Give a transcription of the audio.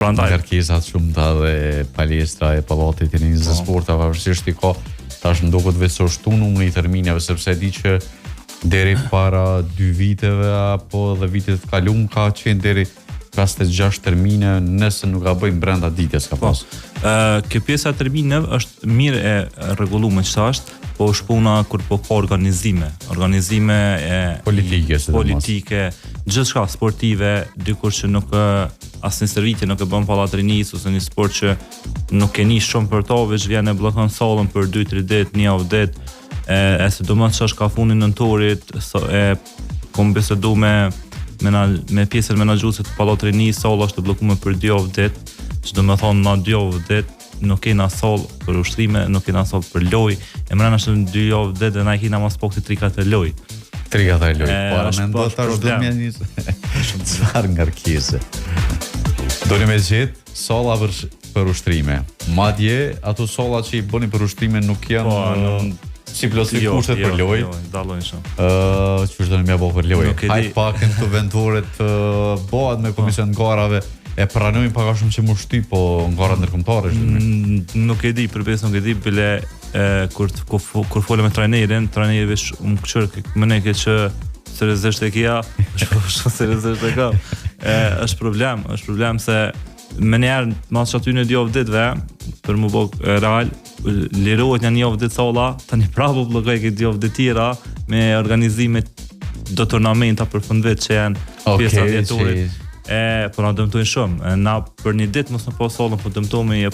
Prandaj kërkesat shumëta dhe palestra e pallatit e tenizit sporta pavarësisht i ka tash ndoket vetë shtu numri i termineve sepse di që deri para 2 viteve apo dhe vitet të kaluam ka qenë deri 5-6 termine nëse nuk ka bëjmë brenda ditës ka pas. Kjo pjesa e termineve është mirë e rregulluar ç'është, po është puna kur po ka organizime e politike, gjithçka sportive, dikur që nuk asnjë servitje nuk e bën pallatrinis ose një sport që nuk e nis shumë për to, veç vjen e bllokon sallën për 2-3 ditë, një javë ditë, e sidomos ç'është ka fundin nëntorit, e kom bisedu me pjesën menaxhuese të pallatrinis, salla është e bllokuar për 2 javë ditë, që do të thonë na 2 javë ditë nuk kena sallë për ushtrime, nuk kena sallë për lojë, e mbrana është 2 javë ditë dhe na kena mos pokti 3-4 lojë. 3-4 lojë. Para mendo tash do më nis. Çfarë ngarkese. Doni me gjetë salla për ushtrime. Madje ato salla që i bëni për ushtrime nuk janë si plotësisht kushtet për lojë. Jo, dallojnë shumë. Çfarë do më bëj për lojë? Hajt pak këto vendoret bëhet me komision garave. E pranojnë pak a shumë që më shty, po ngara ndërkombëtare është. Nuk e di, përbes nuk e di, bile kur folëm me trajnerin veç më këqër, më neke që seriozisht e kja, shumë seriozisht e ka. Është problem se me njerë mas që aty në 2 javë ditëve, për më bëk real, lirohet një javë ditë salla, tani prapë blokoj këtë 2 javë ditë tjera me organizimet do turnamenta për fundvit që janë pjesa vjetorit. Po na dëmtojnë shumë. Na për një ditë mos në po sallën, po dëmtojnë